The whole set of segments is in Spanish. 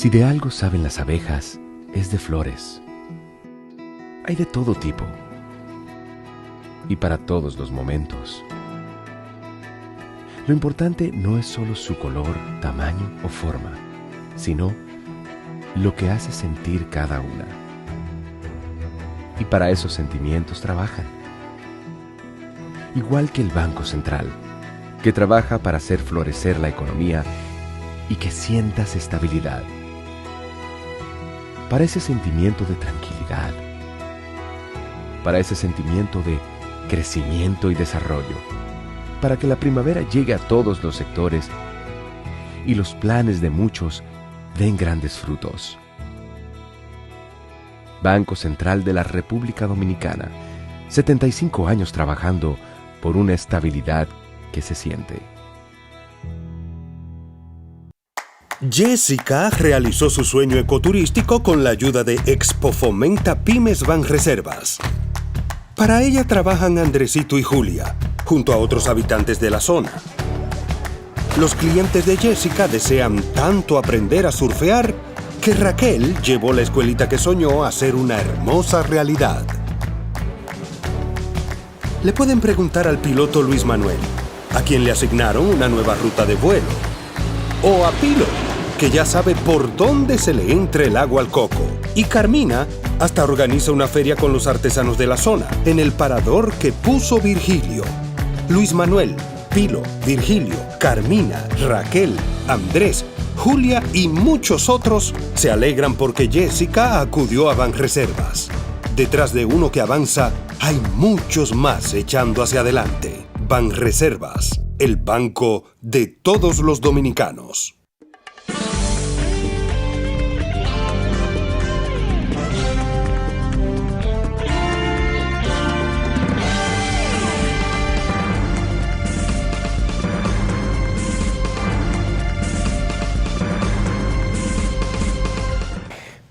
Si de algo saben las abejas, es de flores. Hay de todo tipo y para todos los momentos. Lo importante no es solo su color, tamaño o forma, sino lo que hace sentir cada una. Y para esos sentimientos trabajan. Igual que el Banco Central, que trabaja para hacer florecer la economía y que sientas estabilidad. Para ese sentimiento de tranquilidad. Para ese sentimiento de crecimiento y desarrollo. Para que la primavera llegue a todos los sectores y los planes de muchos den grandes frutos. Banco Central de la República Dominicana, 75 años trabajando por una estabilidad que se siente. Jessica realizó su sueño ecoturístico con la ayuda de Expo Fomenta Pymes Banreservas. Para ella trabajan Andresito y Julia, junto a otros habitantes de la zona. Los clientes de Jessica desean tanto aprender a surfear que Raquel llevó la escuelita que soñó a ser una hermosa realidad. Le pueden preguntar al piloto Luis Manuel, a quien le asignaron una nueva ruta de vuelo. O a Pilo, que ya sabe por dónde se le entra el agua al coco. Y Carmina hasta organiza una feria con los artesanos de la zona, en el parador que puso Virgilio. Luis Manuel, Pilo, Virgilio, Carmina, Raquel, Andrés, Julia y muchos otros se alegran porque Jessica acudió a Banreservas. Detrás de uno que avanza, hay muchos más echando hacia adelante. Banreservas, el banco de todos los dominicanos.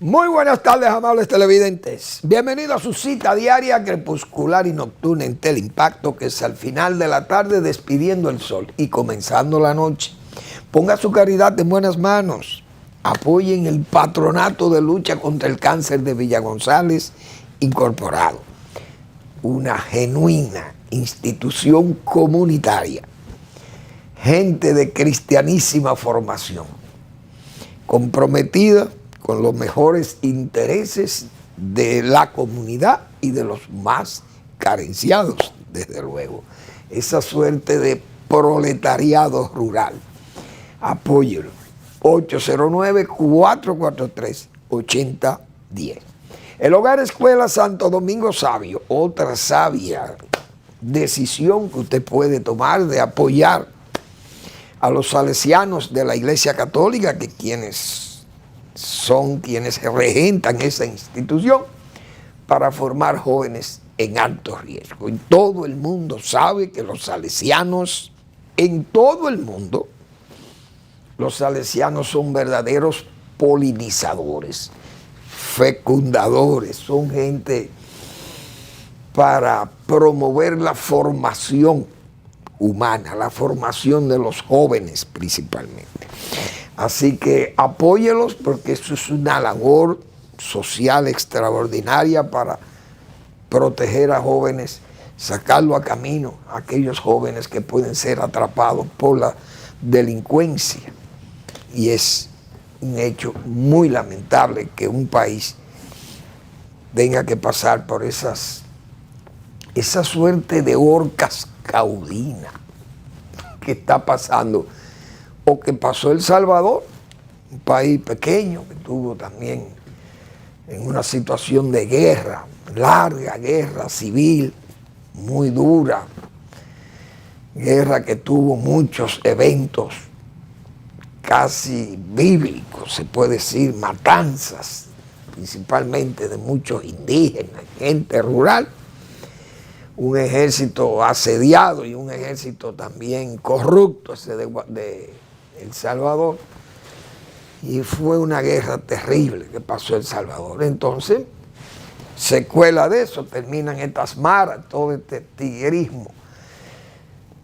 Muy buenas tardes, amables televidentes. Bienvenidos a su cita diaria crepuscular y nocturna en Teleimpacto, que es al final de la tarde despidiendo el sol y comenzando la noche. Ponga su caridad en buenas manos. Apoyen el Patronato de Lucha contra el Cáncer de Villa González Incorporado, una genuina institución comunitaria, gente de cristianísima formación, comprometida con los mejores intereses de la comunidad y de los más carenciados, desde luego. Esa suerte de proletariado rural. Apóyelo. 809-443-8010. El Hogar Escuela Santo Domingo Sabio, otra sabia decisión que usted puede tomar de apoyar a los salesianos de la Iglesia Católica, que son quienes regentan esa institución, para formar jóvenes en alto riesgo. Y todo el mundo sabe que los salesianos, en todo el mundo, los salesianos son verdaderos polinizadores, fecundadores, son gente para promover la formación humana, la formación de los jóvenes principalmente. Así que apóyelos, porque eso es una labor social extraordinaria para proteger a jóvenes, sacarlo a camino, a aquellos jóvenes que pueden ser atrapados por la delincuencia. Y es un hecho muy lamentable que un país tenga que pasar por esa suerte de orcas caudinas que está pasando, o que pasó El Salvador, un país pequeño que tuvo también en una situación de guerra, larga guerra civil, muy dura, guerra que tuvo muchos eventos casi bíblicos, se puede decir, matanzas, principalmente de muchos indígenas, gente rural, un ejército asediado y un ejército también corrupto, ese de El Salvador, y fue una guerra terrible que pasó El Salvador. Entonces, secuela de eso, terminan estas maras, todo este tigrismo,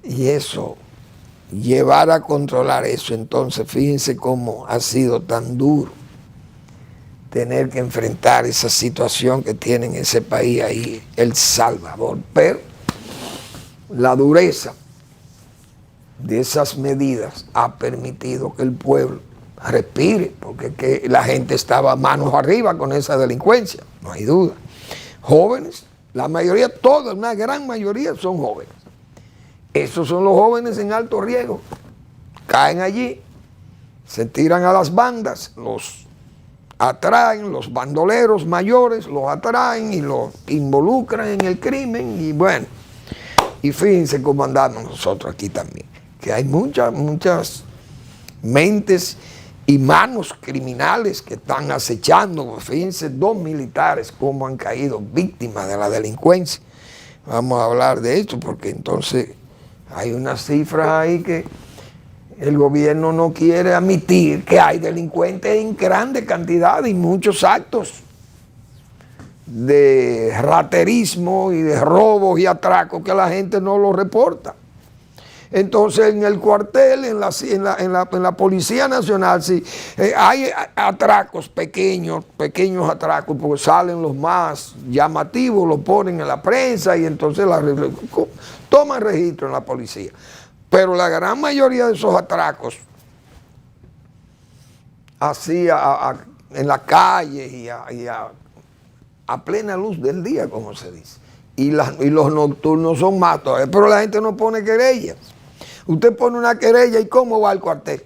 y eso, llevar a controlar eso. Entonces, fíjense cómo ha sido tan duro tener que enfrentar esa situación que tiene en ese país ahí, El Salvador. Pero la dureza de esas medidas ha permitido que el pueblo respire, porque que la gente estaba manos arriba con esa delincuencia, no hay duda. Jóvenes, la mayoría, toda una gran mayoría son jóvenes. Esos son los jóvenes en alto riesgo. Caen allí, se tiran a las bandas, los atraen, los bandoleros mayores los atraen y los involucran en el crimen. Y bueno, y fíjense cómo andamos nosotros aquí también, que hay muchas mentes y manos criminales que están acechando. Fíjense, 2 militares cómo han caído víctimas de la delincuencia. Vamos a hablar de esto porque entonces hay unas cifras ahí que el gobierno no quiere admitir, que hay delincuentes en grande cantidad y muchos actos de raterismo y de robos y atracos que la gente no lo reporta. Entonces en el cuartel, en la Policía Nacional, sí, hay atracos pequeños atracos, porque salen los más llamativos, los ponen en la prensa y entonces toman registro en la policía. Pero la gran mayoría de esos atracos, así en la calle y a plena luz del día, como se dice, y los nocturnos son más todavía, pero la gente no pone querellas. Usted pone una querella y ¿cómo va al cuartel?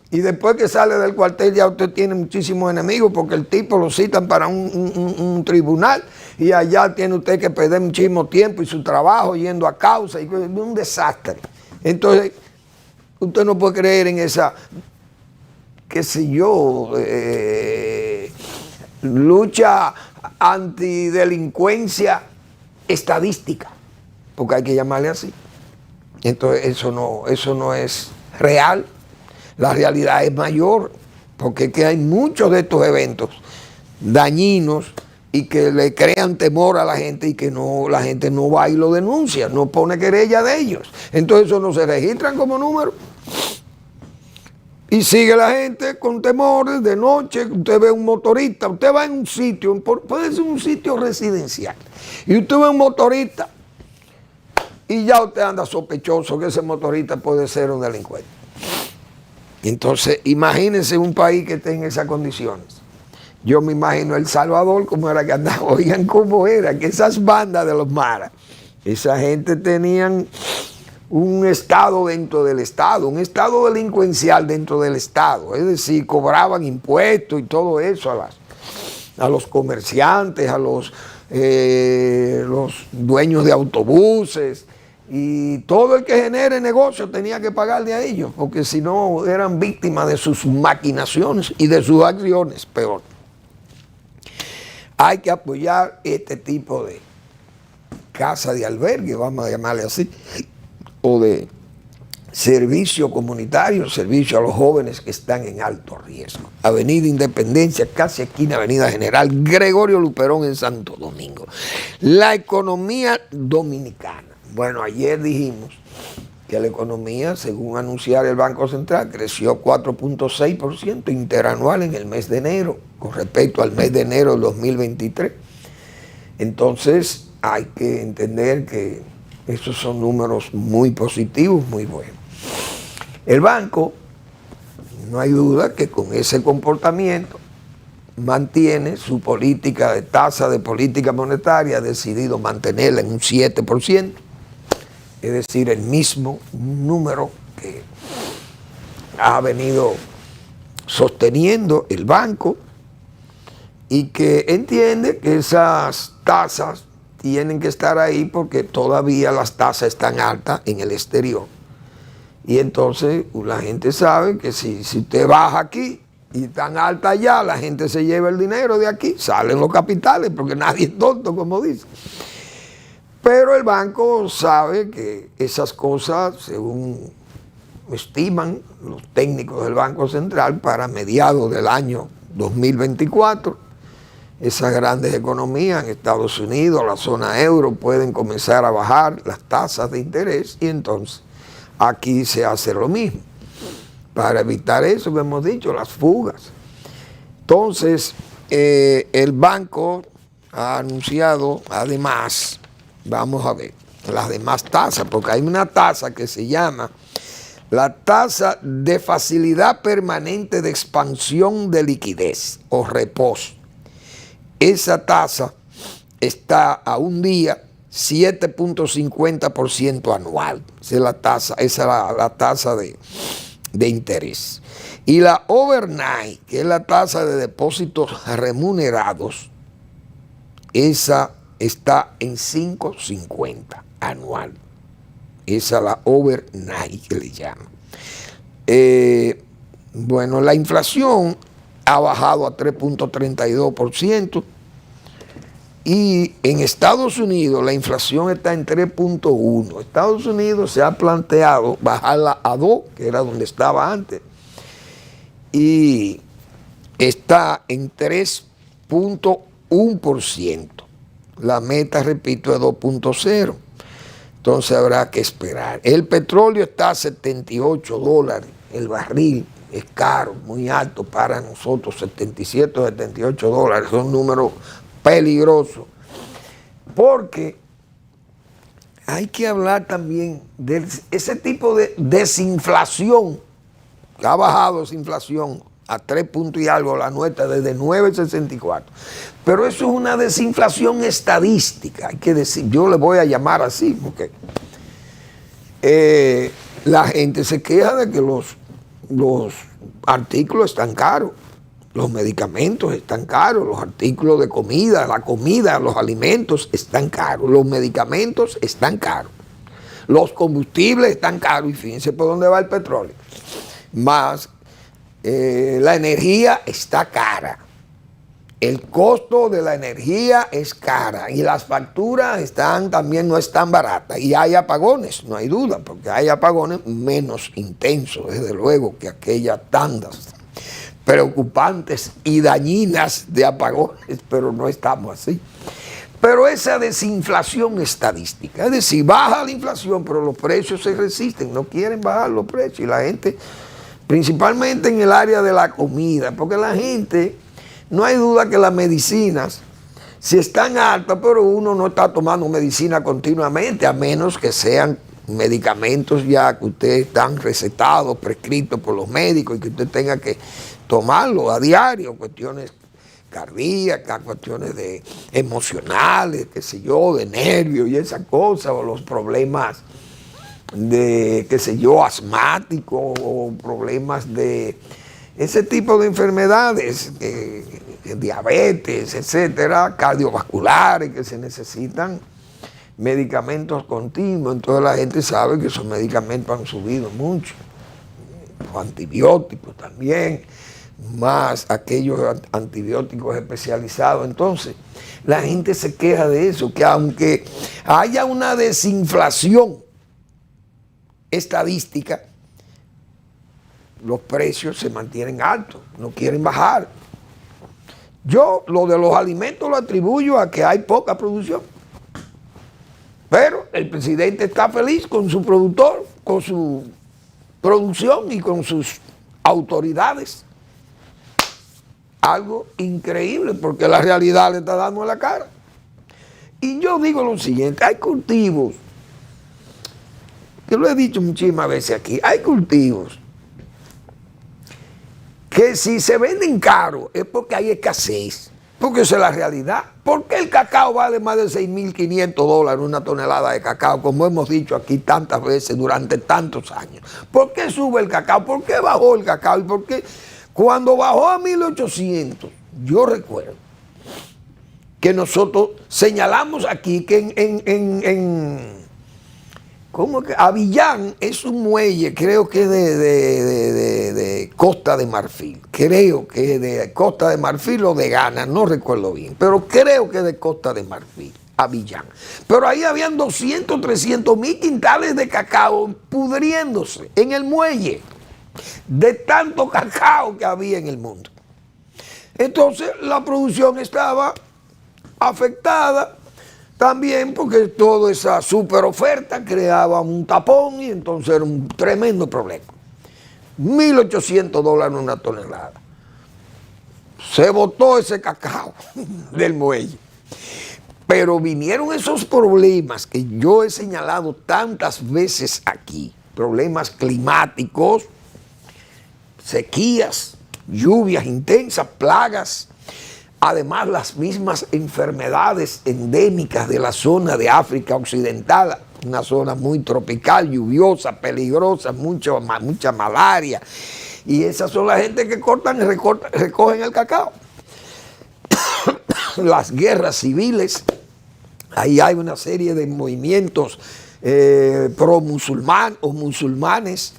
Y después que sale del cuartel ya usted tiene muchísimos enemigos porque el tipo lo citan para un tribunal y allá tiene usted que perder muchísimo tiempo y su trabajo yendo a causa, y es un desastre. Entonces, usted no puede creer en esa, qué sé yo, lucha antidelincuencia estadística, porque hay que llamarle así. Entonces eso no es real. La realidad es mayor, porque es que hay muchos de estos eventos dañinos y que le crean temor a la gente y que la gente no va y lo denuncia, no pone querella de ellos. Entonces eso no se registran como número. Y sigue la gente con temores de noche. Usted ve un motorista, usted va en un sitio, puede ser un sitio residencial, y usted ve un motorista y ya usted anda sospechoso que ese motorista puede ser un delincuente. Entonces, imagínense un país que esté en esas condiciones. Yo me imagino El Salvador cómo era que andaba. Oigan cómo era, que esas bandas de los maras, esa gente tenían un estado dentro del estado, un estado delincuencial dentro del estado. Es decir, cobraban impuestos y todo eso a los comerciantes, a los dueños de autobuses, y todo el que genere negocio tenía que pagarle a ellos, porque si no eran víctimas de sus maquinaciones y de sus acciones, peor. Hay que apoyar este tipo de casa de albergue, vamos a llamarle así, o de servicio comunitario, servicio a los jóvenes que están en alto riesgo. Avenida Independencia, casi esquina Avenida General Gregorio Luperón en Santo Domingo. La economía dominicana. Bueno, ayer dijimos que la economía, según anunciar el Banco Central, creció 4.6% interanual en el mes de enero con respecto al mes de enero del 2023. Entonces hay que entender que esos son números muy positivos, muy buenos. El banco, no hay duda que con ese comportamiento mantiene su política de tasa de política monetaria, ha decidido mantenerla en un 7%. Es decir, el mismo número que ha venido sosteniendo el banco, y que entiende que esas tasas tienen que estar ahí porque todavía las tasas están altas en el exterior. Y entonces la gente sabe que si usted baja aquí y tan alta allá, la gente se lleva el dinero de aquí, salen los capitales, porque nadie es tonto, como dice. Pero el banco sabe que esas cosas, según estiman los técnicos del Banco Central, para mediados del año 2024, esas grandes economías en Estados Unidos, la zona euro, pueden comenzar a bajar las tasas de interés, y entonces aquí se hace lo mismo, para evitar eso que hemos dicho, las fugas. Entonces, el banco ha anunciado, además, vamos a ver, las demás tasas, porque hay una tasa que se llama la tasa de facilidad permanente de expansión de liquidez o reposo. Esa tasa está a un día 7.50% anual. Esa es la tasa de interés. Y la overnight, que es la tasa de depósitos remunerados, esa está en 5.50 anual. Esa es la overnight que le llaman. Bueno, la inflación ha bajado a 3.32%. Y en Estados Unidos la inflación está en 3.1. Estados Unidos se ha planteado bajarla a 2, que era donde estaba antes. Y está en 3.1%. La meta, repito, es 2.0. Entonces habrá que esperar. El petróleo está a $78 el barril. Es caro, muy alto para nosotros, 77 o $78. Son números peligroso, porque hay que hablar también de ese tipo de desinflación, que ha bajado esa inflación a 3 puntos y algo la nuestra desde 9.64, pero eso es una desinflación estadística, hay que decir, yo le voy a llamar así, porque la gente se queja de que los artículos están caros. Los medicamentos están caros, los artículos de comida, la comida, los alimentos están caros, los medicamentos están caros, los combustibles están caros y fíjense por dónde va el petróleo. Más la energía está cara, el costo de la energía es cara y las facturas también no están baratas y hay apagones, no hay duda, porque hay apagones menos intensos, desde luego, que aquellas tandas preocupantes y dañinas de apagones, pero no estamos así. Pero esa desinflación estadística, es decir, baja la inflación, pero los precios se resisten, no quieren bajar los precios, y la gente, principalmente en el área de la comida, porque la gente, no hay duda que las medicinas, si están altas, pero uno no está tomando medicina continuamente, a menos que sean medicamentos ya que ustedes están recetados, prescritos por los médicos y que usted tenga que tomarlo a diario, cuestiones cardíacas, cuestiones emocionales, qué sé yo, de nervios y esas cosas, o los problemas de, qué sé yo, asmáticos, o problemas de ese tipo de enfermedades, diabetes, etcétera, cardiovasculares, que se necesitan medicamentos continuos. Entonces la gente sabe que esos medicamentos han subido mucho, los antibióticos también, más aquellos antibióticos especializados. Entonces la gente se queja de eso, que aunque haya una desinflación estadística, los precios se mantienen altos, no quieren bajar. Yo lo de los alimentos lo atribuyo a que hay poca producción, pero el presidente está feliz con su productor, con su producción y con sus autoridades. Algo increíble, porque la realidad le está dando en la cara. Y yo digo lo siguiente, hay cultivos, que lo he dicho muchísimas veces aquí, hay cultivos que si se venden caro es porque hay escasez, porque esa es la realidad. ¿Por qué el cacao vale más de $6.500 una tonelada de cacao, como hemos dicho aquí tantas veces durante tantos años? ¿Por qué sube el cacao? ¿Por qué bajó el cacao? ¿Y por qué cuando bajó a 1.800, yo recuerdo que nosotros señalamos aquí que ¿cómo que? Abiyán es un muelle, creo que de Costa de Marfil, creo que de Costa de Marfil o de Ghana, no recuerdo bien, pero creo que de Costa de Marfil, Abiyán. Pero ahí habían 200, 300 mil quintales de cacao pudriéndose en el muelle, de tanto cacao que había en el mundo. Entonces la producción estaba afectada también porque toda esa super oferta creaba un tapón y entonces era un tremendo problema. $1.800 una tonelada. se botó ese cacao del muelle. Pero vinieron esos problemas que yo he señalado tantas veces aquí, problemas climáticos, sequías, lluvias intensas, plagas, además las mismas enfermedades endémicas de la zona de África Occidental, una zona muy tropical, lluviosa, peligrosa, mucha malaria. Y esas son la gente que cortan y recogen el cacao. Las guerras civiles, ahí hay una serie de movimientos pro-musulmán o musulmanes,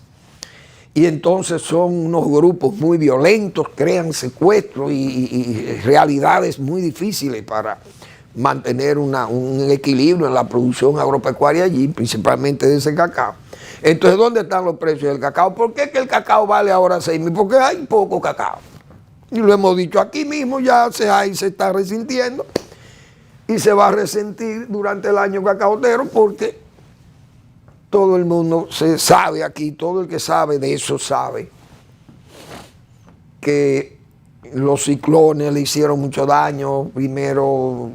y entonces son unos grupos muy violentos, crean secuestros y realidades muy difíciles para mantener un equilibrio en la producción agropecuaria allí, principalmente de ese cacao. Entonces, ¿dónde están los precios del cacao? ¿Por qué es que el cacao vale ahora 6.000? Porque hay poco cacao. Y lo hemos dicho aquí mismo, ya se está resintiendo y se va a resentir durante el año cacaotero, porque todo el mundo se sabe aquí, todo el que sabe de eso sabe que los ciclones le hicieron mucho daño. Primero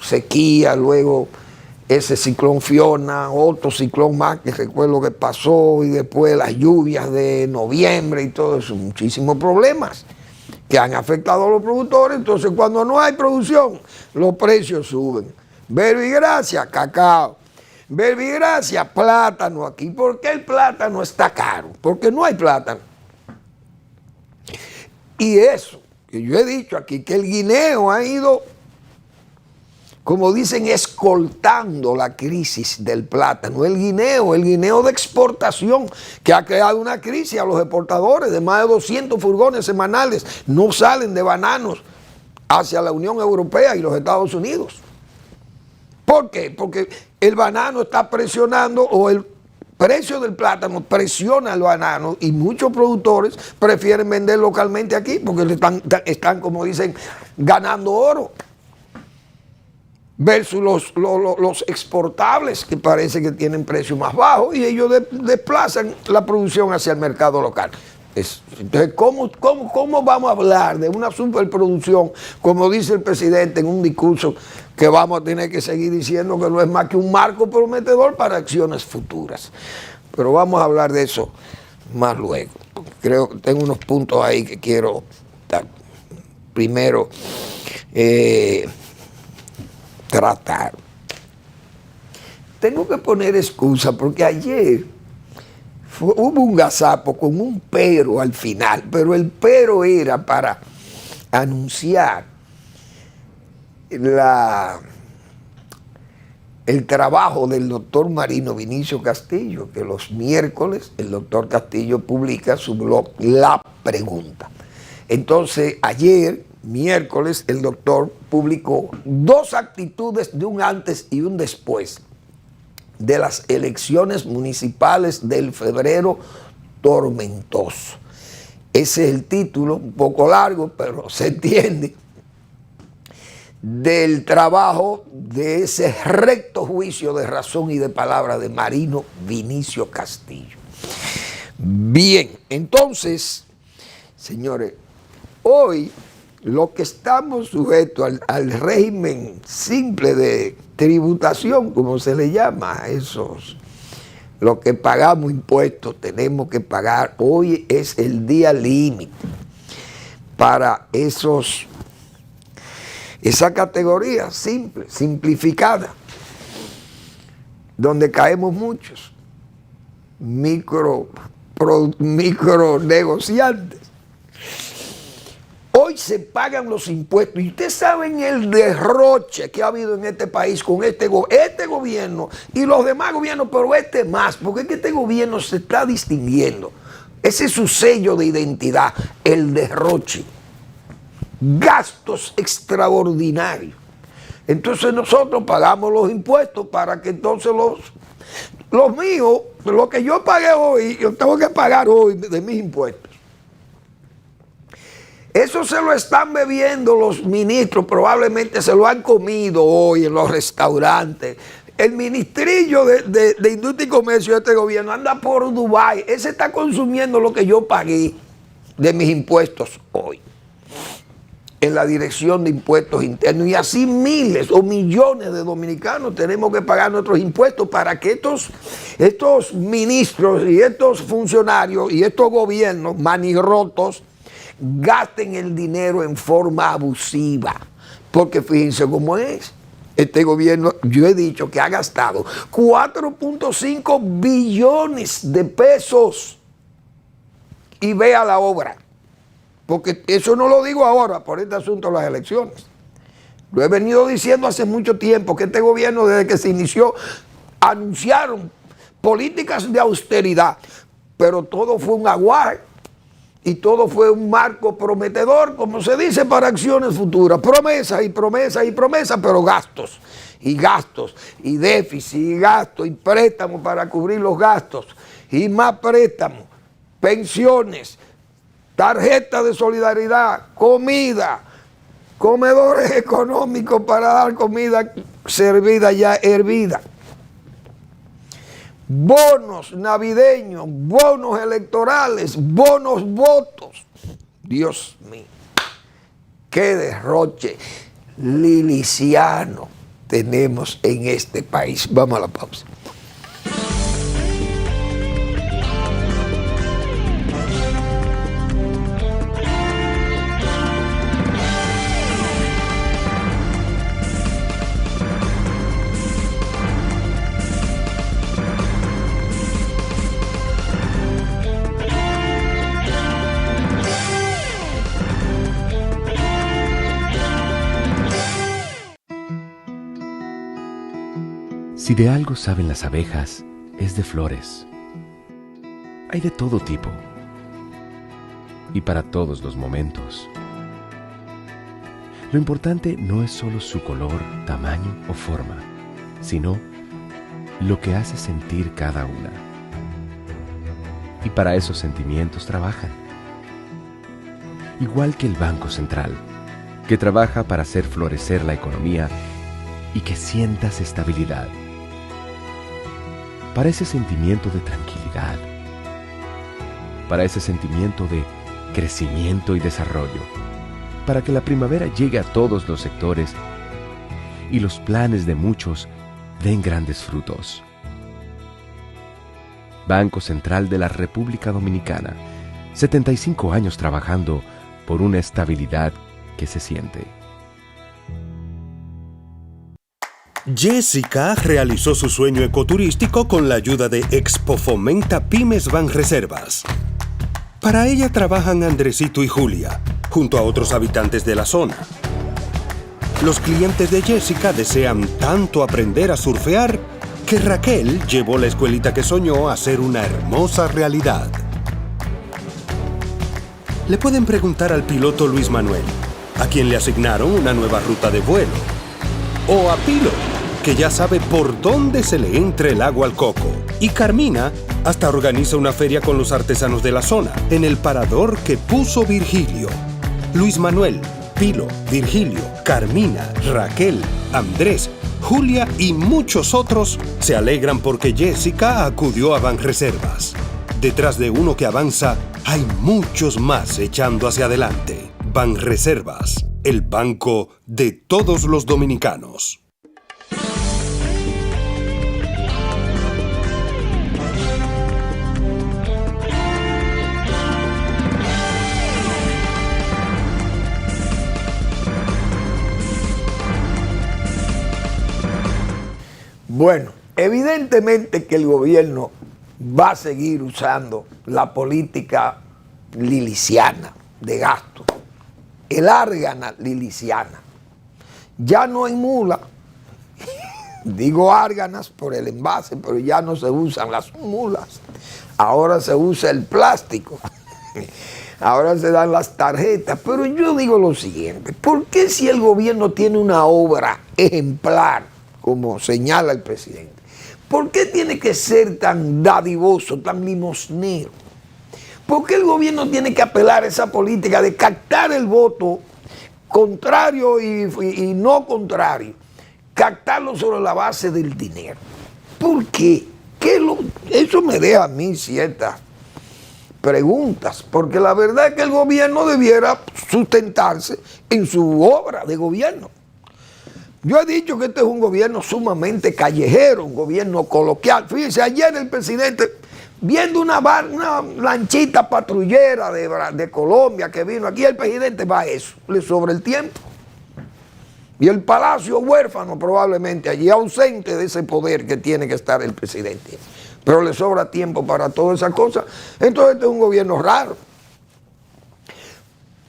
sequía, luego ese ciclón Fiona, otro ciclón más que recuerdo que pasó, y después las lluvias de noviembre y todo eso, muchísimos problemas que han afectado a los productores. Entonces, cuando no hay producción, los precios suben. Verbigracia, cacao. Verbigracia, plátano aquí. ¿Por qué el plátano está caro? Porque no hay plátano. Y eso, que yo he dicho aquí, que el guineo ha ido, como dicen, escoltando la crisis del plátano. El guineo de exportación, que ha creado una crisis a los exportadores. De más de 200 furgones semanales no salen de bananos hacia la Unión Europea y los Estados Unidos. ¿Por qué? Porque el banano está presionando, o el precio del plátano presiona al banano, y muchos productores prefieren vender localmente aquí porque están, como dicen, ganando oro. Versus los exportables, que parece que tienen precios más bajos, y ellos desplazan la producción hacia el mercado local. Entonces, ¿cómo vamos a hablar de una superproducción, como dice el presidente en un discurso que vamos a tener que seguir diciendo que no es más que un marco prometedor para acciones futuras? Pero vamos a hablar de eso más luego. Creo que tengo unos puntos ahí que quiero dar. Primero, tratar. Tengo que poner excusa porque ayer hubo un gazapo con un pero al final, pero el pero era para anunciar el trabajo del doctor Marino Vinicio Castillo, que los miércoles el doctor Castillo publica su blog La Pregunta. Entonces, ayer, miércoles, el doctor publicó 2 actitudes de un antes y un después de las elecciones municipales del febrero tormentoso. Ese es el título, un poco largo, pero se entiende, del trabajo de ese recto juicio de razón y de palabra de Marino Vinicio Castillo. Bien, entonces, señores, hoy lo que estamos sujetos al régimen simple de tributación, como se le llama a esos, los que pagamos impuestos, tenemos que pagar. Hoy es el día límite para esa categoría simple, simplificada, donde caemos muchos micro negociantes. Hoy se pagan los impuestos, y ustedes saben el derroche que ha habido en este país con este gobierno y los demás gobiernos, pero este más, porque es que este gobierno se está distinguiendo. Ese es su sello de identidad, el derroche. Gastos extraordinarios. Entonces nosotros pagamos los impuestos para que entonces los míos, lo que yo pagué hoy, yo tengo que pagar hoy de mis impuestos. Eso se lo están bebiendo los ministros, probablemente se lo han comido hoy en los restaurantes. El ministrillo de Industria y Comercio de este gobierno anda por Dubái. Ese está consumiendo lo que yo pagué de mis impuestos hoy. en la Dirección de Impuestos Internos, y así miles o millones de dominicanos tenemos que pagar nuestros impuestos para que estos ministros y estos funcionarios y estos gobiernos manirrotos gasten el dinero en forma abusiva. Porque fíjense cómo es. Este gobierno, yo he dicho que ha gastado 4.5 billones de pesos. Y vea la obra. Porque eso no lo digo ahora por este asunto de las elecciones. Lo he venido diciendo hace mucho tiempo, que este gobierno, desde que se inició, anunciaron políticas de austeridad, pero todo fue un aguaje y todo fue un marco prometedor, como se dice, para acciones futuras. Promesas y promesas y promesas, pero gastos y déficit y gastos y préstamos para cubrir los gastos y más préstamos, pensiones, tarjetas de solidaridad, comida, comedores económicos para dar comida servida ya hervida, bonos navideños, bonos electorales, bonos votos. Dios mío, qué derroche liliciano tenemos en este país. Vamos a la pausa. Si de algo saben las abejas, es de flores. Hay de todo tipo y para todos los momentos. Lo importante no es solo su color, tamaño o forma, sino lo que hace sentir cada una. Y para esos sentimientos trabajan. Igual que el Banco Central, que trabaja para hacer florecer la economía y que sientas estabilidad. Para ese sentimiento de tranquilidad, para ese sentimiento de crecimiento y desarrollo, para que la primavera llegue a todos los sectores y los planes de muchos den grandes frutos. Banco Central de la República Dominicana, 75 años trabajando por una estabilidad que se siente. Jessica realizó su sueño ecoturístico con la ayuda de Expo Fomenta Pymes Banreservas. Para ella trabajan Andresito y Julia, junto a otros habitantes de la zona. Los clientes de Jessica desean tanto aprender a surfear que Raquel llevó la escuelita que soñó a ser una hermosa realidad. Le pueden preguntar al piloto Luis Manuel, a quien le asignaron una nueva ruta de vuelo, o a Pilo, que ya sabe por dónde se le entra el agua al coco. Y Carmina hasta organiza una feria con los artesanos de la zona, en el parador que puso Virgilio. Luis Manuel, Pilo, Virgilio, Carmina, Raquel, Andrés, Julia y muchos otros se alegran porque Jessica acudió a Banreservas. Detrás de uno que avanza, hay muchos más echando hacia adelante. Banreservas, el banco de todos los dominicanos. Bueno, evidentemente que el gobierno va a seguir usando la política liliciana de gasto, el árgana liliciana. Ya no hay mula, digo árganas por el envase, pero ya no se usan las mulas, ahora se usa el plástico, ahora se dan las tarjetas. Pero yo digo lo siguiente, ¿por qué si el gobierno tiene una obra ejemplar, como señala el presidente, por qué tiene que ser tan dadivoso, tan limosnero? ¿Por qué el gobierno tiene que apelar a esa política de captar el voto contrario y no contrario? Captarlo sobre la base del dinero. ¿Por qué? Eso me deja a mí ciertas preguntas, porque la verdad es que el gobierno debiera sustentarse en su obra de gobierno. Yo he dicho que este es un gobierno sumamente callejero, un gobierno coloquial. Fíjense, ayer el presidente, viendo una lanchita patrullera de Colombia que vino aquí, el presidente va a eso, le sobra el tiempo. Y el palacio huérfano probablemente allí, ausente de ese poder que tiene que estar el presidente. Pero le sobra tiempo para todas esas cosas. Entonces este es un gobierno raro.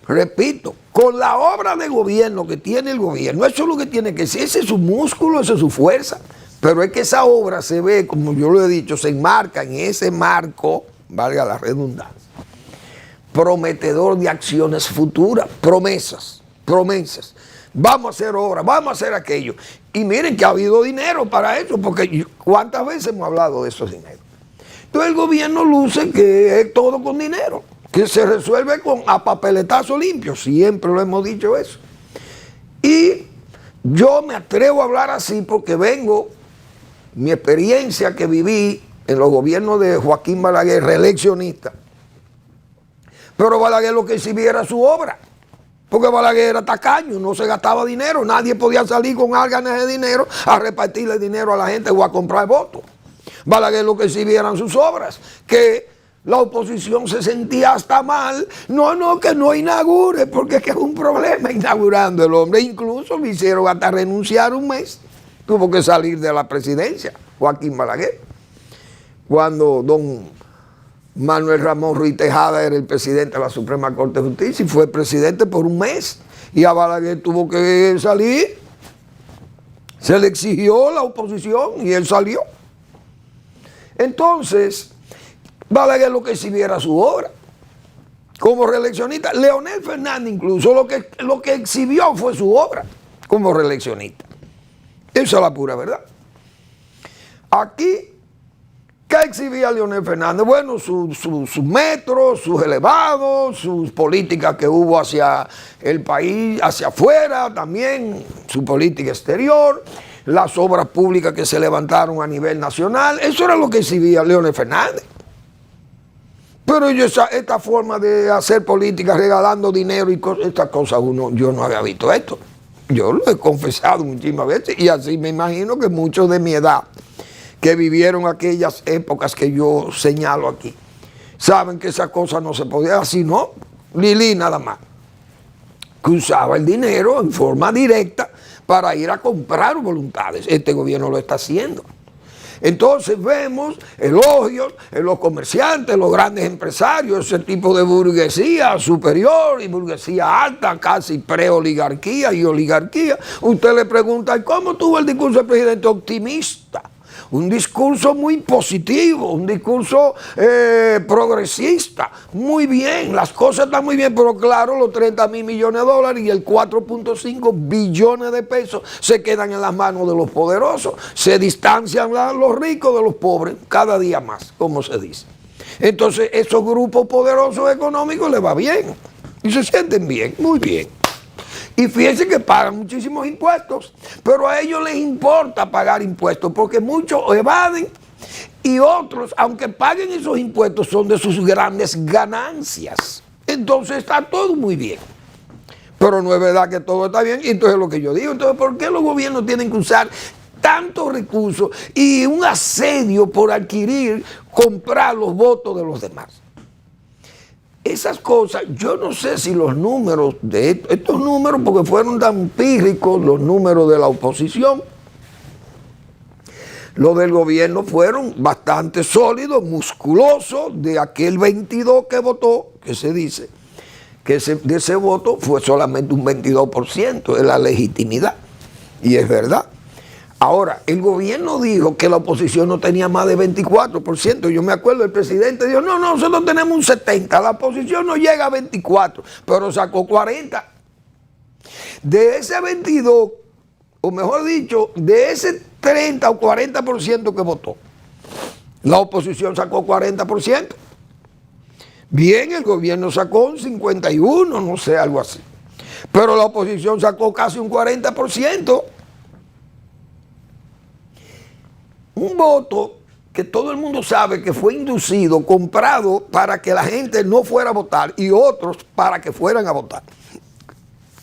Repito, con la obra de gobierno que tiene el gobierno, eso es lo que tiene que ser, ese es su músculo, esa es su fuerza. Pero es que esa obra se ve, como yo lo he dicho, se enmarca en ese marco, valga la redundancia, prometedor de acciones futuras, promesas. Vamos a hacer obra, vamos a hacer aquello. Y miren que ha habido dinero para eso, porque ¿cuántas veces hemos hablado de esos dineros? Entonces el gobierno luce que es todo con dinero, que se resuelve a papeletazo limpio, siempre lo hemos dicho eso. Y yo me atrevo a hablar así porque vengo, mi experiencia que viví en los gobiernos de Joaquín Balaguer, reeleccionista, pero Balaguer lo que exhibía era su obra. Porque Balaguer era tacaño, no se gastaba dinero, nadie podía salir con árganas de dinero a repartirle dinero a la gente o a comprar votos. Balaguer lo que exhibía eran sus obras, que la oposición se sentía hasta mal, que no inaugure, porque es que es un problema inaugurando el hombre. Incluso lo hicieron hasta renunciar un mes, tuvo que salir de la presidencia, Joaquín Balaguer, cuando don Manuel Ramón Ruiz Tejada era el presidente de la Suprema Corte de Justicia y fue presidente por un mes. Y a Balaguer tuvo que salir. Se le exigió la oposición y él salió. Entonces, Balaguer lo que exhibiera su obra como reeleccionista. Leonel Fernández incluso lo que exhibió fue su obra como reeleccionista. Esa es la pura verdad. Aquí, ¿qué exhibía Leonel Fernández? Bueno, sus metros, sus elevados, sus políticas que hubo hacia el país, hacia afuera, también su política exterior, las obras públicas que se levantaron a nivel nacional. Eso era lo que exhibía Leonel Fernández. Pero esta forma de hacer política regalando dinero y estas cosas, yo no había visto esto. Yo lo he confesado muchísimas veces y así me imagino que muchos de mi edad que vivieron aquellas épocas que yo señalo aquí, saben que esa cosa no se podía así, ¿no? Lili nada más, que usaba el dinero en forma directa para ir a comprar voluntades. Este gobierno lo está haciendo. Entonces vemos elogios en los comerciantes, los grandes empresarios, ese tipo de burguesía superior y burguesía alta, casi preoligarquía y oligarquía. Usted le pregunta, ¿cómo tuvo el discurso del presidente? Optimista. Un discurso muy positivo, un discurso progresista. Muy bien, las cosas están muy bien, pero claro, los 30.000 millones de dólares y el 4.5 billones de pesos se quedan en las manos de los poderosos. Se distancian los ricos de los pobres cada día más, como se dice. Entonces, esos grupos poderosos económicos les va bien y se sienten bien, muy bien. Y fíjense que pagan muchísimos impuestos, pero a ellos les importa pagar impuestos porque muchos evaden y otros, aunque paguen esos impuestos, son de sus grandes ganancias. Entonces está todo muy bien. Pero no es verdad que todo está bien y entonces es lo que yo digo. Entonces, ¿por qué los gobiernos tienen que usar tantos recursos y un asedio por comprar los votos de los demás? Esas cosas, yo no sé si los números de estos números, porque fueron tan pírricos los números de la oposición, los del gobierno fueron bastante sólidos, musculosos, de aquel 22 que votó, que se dice, que de ese voto fue solamente un 22% de la legitimidad, y es verdad. Ahora, el gobierno dijo que la oposición no tenía más de 24%. Yo me acuerdo, el presidente dijo, no, nosotros tenemos un 70%, la oposición no llega a 24%, pero sacó 40%. De ese 22%, o mejor dicho, de ese 30 o 40% que votó, la oposición sacó 40%. Bien, el gobierno sacó un 51%, no sé, algo así. Pero la oposición sacó casi un 40%. Un voto que todo el mundo sabe que fue inducido, comprado para que la gente no fuera a votar y otros para que fueran a votar.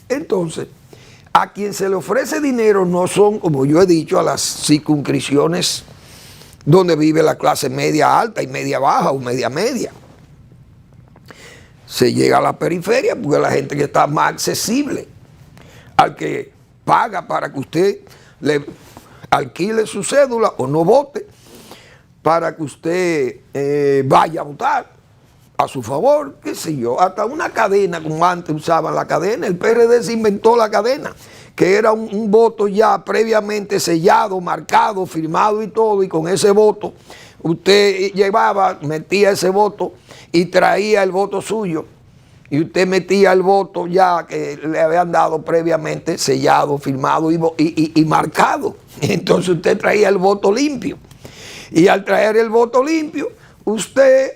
Entonces, a quien se le ofrece dinero no son, como yo he dicho, a las circunscripciones donde vive la clase media alta y media baja o media media. Se llega a la periferia porque es la gente que está más accesible, al que paga para que usted le alquile su cédula o no vote, para que usted vaya a votar a su favor, qué sé yo, hasta una cadena, como antes usaban la cadena. El PRD se inventó la cadena, que era un voto ya previamente sellado, marcado, firmado y todo, y con ese voto usted llevaba, metía ese voto y traía el voto suyo, y usted metía el voto ya que le habían dado previamente sellado, firmado y marcado. Entonces usted traía el voto limpio, y al traer el voto limpio, usted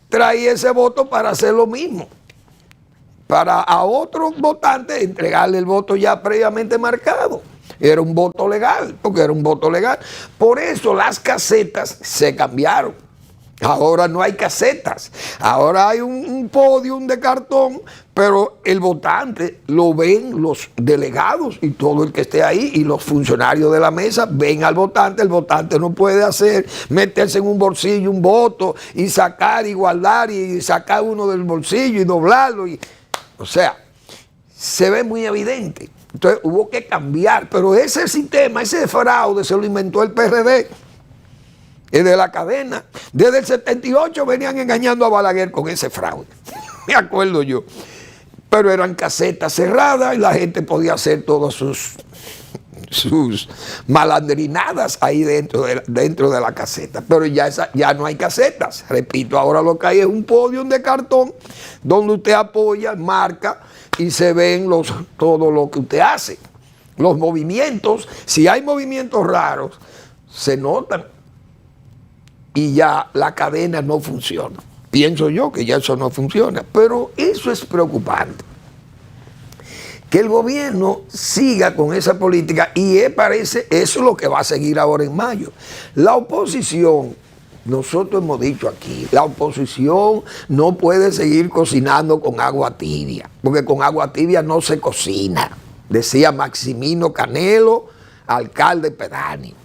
traía ese voto para hacer lo mismo, para a otros votantes entregarle el voto ya previamente marcado. Era un voto legal, porque era un voto legal. Por eso las casetas se cambiaron. Ahora no hay casetas, ahora hay un podium de cartón, pero el votante lo ven los delegados y todo el que esté ahí, y los funcionarios de la mesa ven al votante. El votante no puede meterse en un bolsillo un voto y sacar y guardar y sacar uno del bolsillo y doblarlo. O sea, se ve muy evidente. Entonces hubo que cambiar, pero ese sistema, ese fraude se lo inventó el PRD. Es de la cadena. Desde el 78 venían engañando a Balaguer con ese fraude. Me acuerdo yo. Pero eran casetas cerradas y la gente podía hacer todas sus malandrinadas ahí dentro de la caseta. Pero ya no hay casetas. Repito, ahora lo que hay es un podium de cartón donde usted apoya, marca y se ven todo lo que usted hace. Los movimientos, si hay movimientos raros, se notan. Y ya la cadena no funciona. Pienso yo que ya eso no funciona, pero eso es preocupante. Que el gobierno siga con esa política, y parece eso es lo que va a seguir ahora en mayo. La oposición, nosotros hemos dicho aquí, la oposición no puede seguir cocinando con agua tibia, porque con agua tibia no se cocina, decía Maximino Canelo, alcalde pedáneo.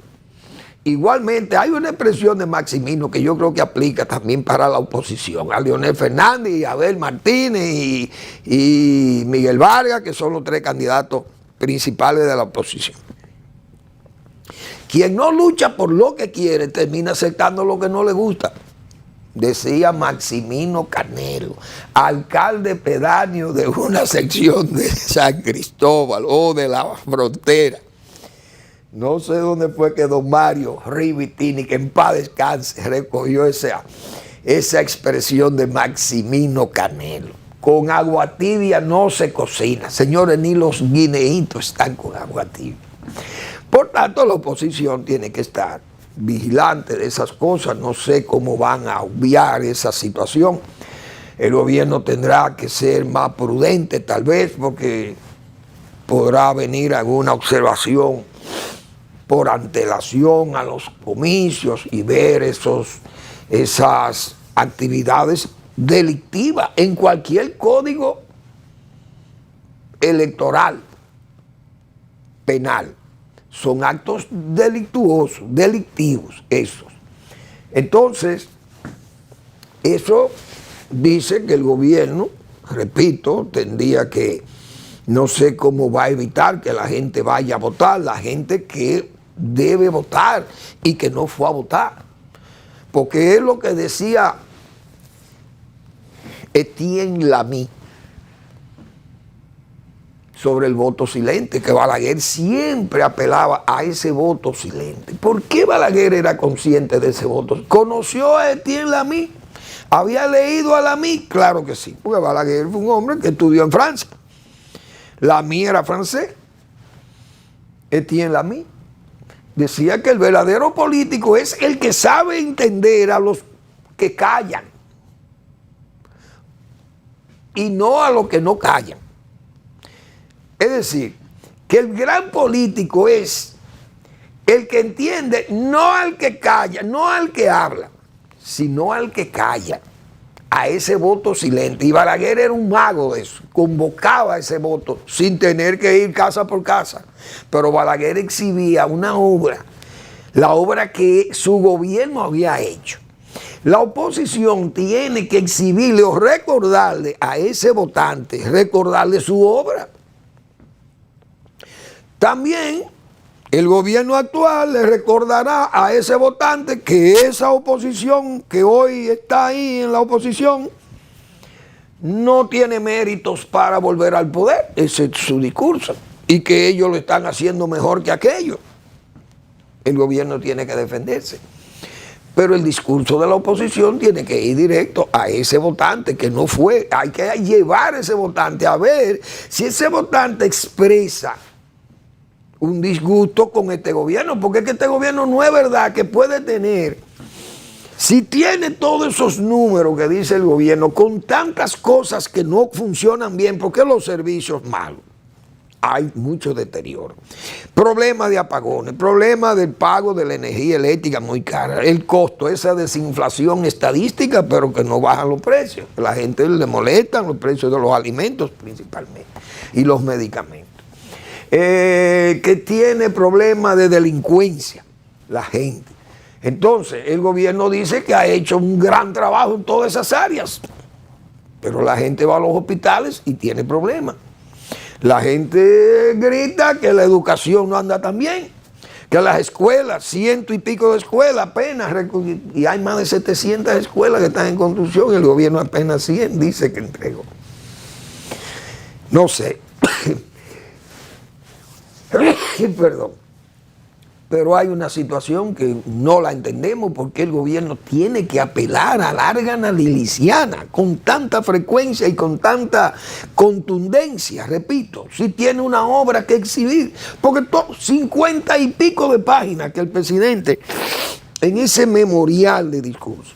Igualmente hay una expresión de Maximino que yo creo que aplica también para la oposición, a Leonel Fernández y Abel Martínez y Miguel Vargas, que son los tres candidatos principales de la oposición. Quien no lucha por lo que quiere termina aceptando lo que no le gusta, decía Maximino Canelo, alcalde pedáneo de una sección de San Cristóbal o de la frontera. No sé dónde fue que don Mario Rivitini, que en paz descanse, recogió esa expresión de Maximino Canelo. Con agua tibia no se cocina. Señores, ni los guineitos están con agua tibia. Por tanto, la oposición tiene que estar vigilante de esas cosas. No sé cómo van a obviar esa situación. El gobierno tendrá que ser más prudente, tal vez, porque podrá venir alguna observación por antelación a los comicios y ver esas actividades delictivas en cualquier código electoral penal. Son actos delictuosos, delictivos esos. Entonces, eso dice que el gobierno, repito, tendría que, no sé cómo va a evitar que la gente vaya a votar, la gente que debe votar y que no fue a votar. Porque es lo que decía Etienne Lamy sobre el voto silente, que Balaguer siempre apelaba a ese voto silente. ¿Por qué Balaguer era consciente de ese voto? ¿Conoció a Etienne Lamy? ¿Había leído a Lamy? Claro que sí, porque Balaguer fue un hombre que estudió en Francia. Lamy era francés. Etienne Lamy decía que el verdadero político es el que sabe entender a los que callan y no a los que no callan. Es decir, que el gran político es El que entiende, no al que calla, no al que habla, sino al que calla, a ese voto silente. Y Balaguer era un mago de eso, convocaba ese voto sin tener que ir casa por casa. Pero Balaguer exhibía una obra, la obra que su gobierno había hecho. La oposición tiene que exhibirle o recordarle a ese votante, recordarle su obra. También el gobierno actual le recordará a ese votante que esa oposición que hoy está ahí en la oposición no tiene méritos para volver al poder. Ese es su discurso. Y que ellos lo están haciendo mejor que aquellos. El gobierno tiene que defenderse. Pero el discurso de la oposición tiene que ir directo a ese votante que no fue. Hay que llevar a ese votante a ver si ese votante expresa un disgusto con este gobierno, porque es que este gobierno no es verdad que puede tener, si tiene todos esos números que dice el gobierno, con tantas cosas que no funcionan bien, porque los servicios malos, hay mucho deterioro, problemas de apagones, problemas del pago de la energía eléctrica muy cara, el costo, esa desinflación estadística, pero que no bajan los precios, la gente le molestan los precios de los alimentos principalmente y los medicamentos. Que tiene problemas de delincuencia, la gente. Entonces, el gobierno dice que ha hecho un gran trabajo en todas esas áreas, pero la gente va a los hospitales y tiene problemas. La gente grita que la educación no anda tan bien, que las escuelas, 100 y pico de escuelas apenas, y hay más de 700 escuelas que están en construcción, y el gobierno apenas 100 dice que entregó. No sé. Perdón, pero hay una situación que no la entendemos porque el gobierno tiene que apelar a la árgana liliciana con tanta frecuencia y con tanta contundencia, repito, si tiene una obra que exhibir, porque 50 y pico de páginas que el presidente en ese memorial de discurso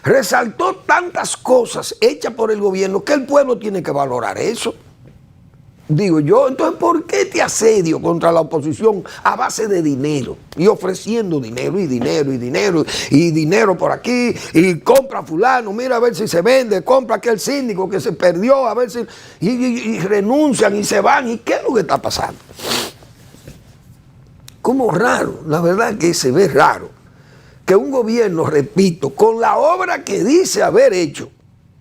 resaltó tantas cosas hechas por el gobierno que el pueblo tiene que valorar eso. Digo yo, entonces, ¿por qué este asedio contra la oposición a base de dinero? Y ofreciendo dinero y dinero y dinero y dinero por aquí y compra fulano, mira a ver si se vende, compra aquel síndico que se perdió, a ver si... Y renuncian y se van. ¿Y qué es lo que está pasando? Como raro, la verdad que se ve raro que un gobierno, repito, con la obra que dice haber hecho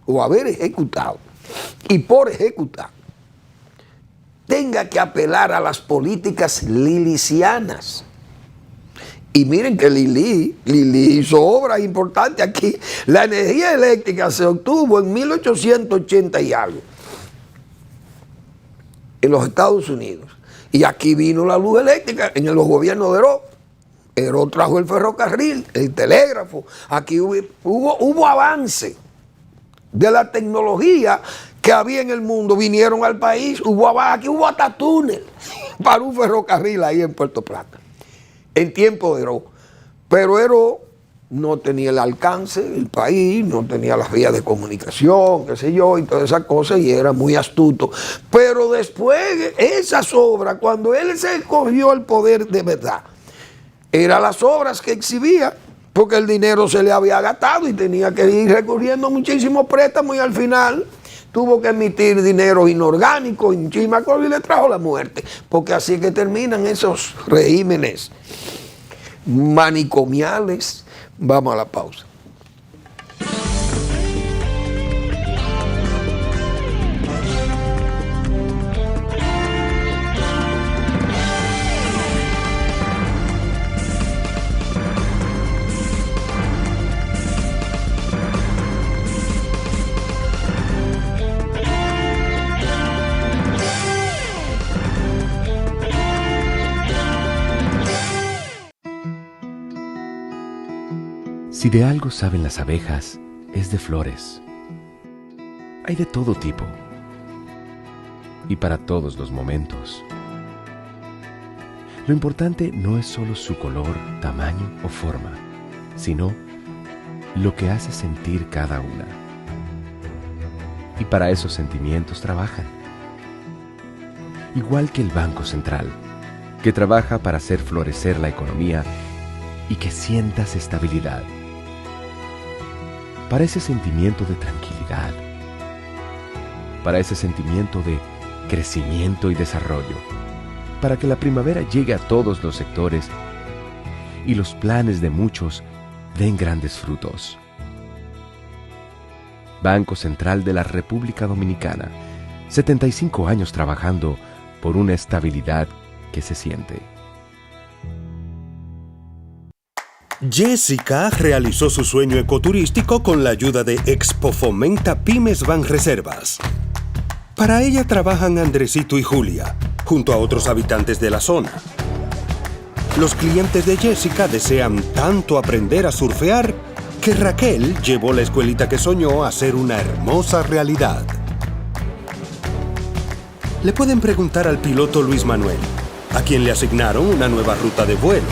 o haber ejecutado y por ejecutar, tenga que apelar a las políticas lilicianas. Y miren que Lili hizo obras importantes aquí. La energía eléctrica se obtuvo en 1880 y algo en los Estados Unidos. Y aquí vino la luz eléctrica en los gobiernos de Heró. Heró trajo el ferrocarril, el telégrafo. Aquí hubo avance de la tecnología que había en el mundo, vinieron al país, aquí hubo hasta túnel para un ferrocarril ahí en Puerto Plata, en tiempo de Heró. Pero Heró no tenía el alcance del país, no tenía las vías de comunicación, qué sé yo, y todas esas cosas, y era muy astuto. Pero después, esas obras, cuando él se cogió el poder de verdad, eran las obras que exhibía, porque el dinero se le había gastado y tenía que ir recurriendo muchísimos préstamos y al final tuvo que emitir dinero inorgánico y muchísimas cosas y le trajo la muerte. Porque así es que terminan esos regímenes manicomiales. Vamos a la pausa. Si de algo saben las abejas, es de flores. Hay de todo tipo y para todos los momentos. Lo importante no es solo su color, tamaño o forma, sino lo que hace sentir cada una. Y para esos sentimientos trabajan. Igual que el Banco Central, que trabaja para hacer florecer la economía y que sientas estabilidad. Para ese sentimiento de tranquilidad, para ese sentimiento de crecimiento y desarrollo, para que la primavera llegue a todos los sectores y los planes de muchos den grandes frutos. Banco Central de la República Dominicana, 75 años trabajando por una estabilidad que se siente. Jessica realizó su sueño ecoturístico con la ayuda de Expo Fomenta Pymes Banreservas. Para ella trabajan Andresito y Julia, junto a otros habitantes de la zona. Los clientes de Jessica desean tanto aprender a surfear que Raquel llevó la escuelita que soñó a ser una hermosa realidad. Le pueden preguntar al piloto Luis Manuel, a quien le asignaron una nueva ruta de vuelo.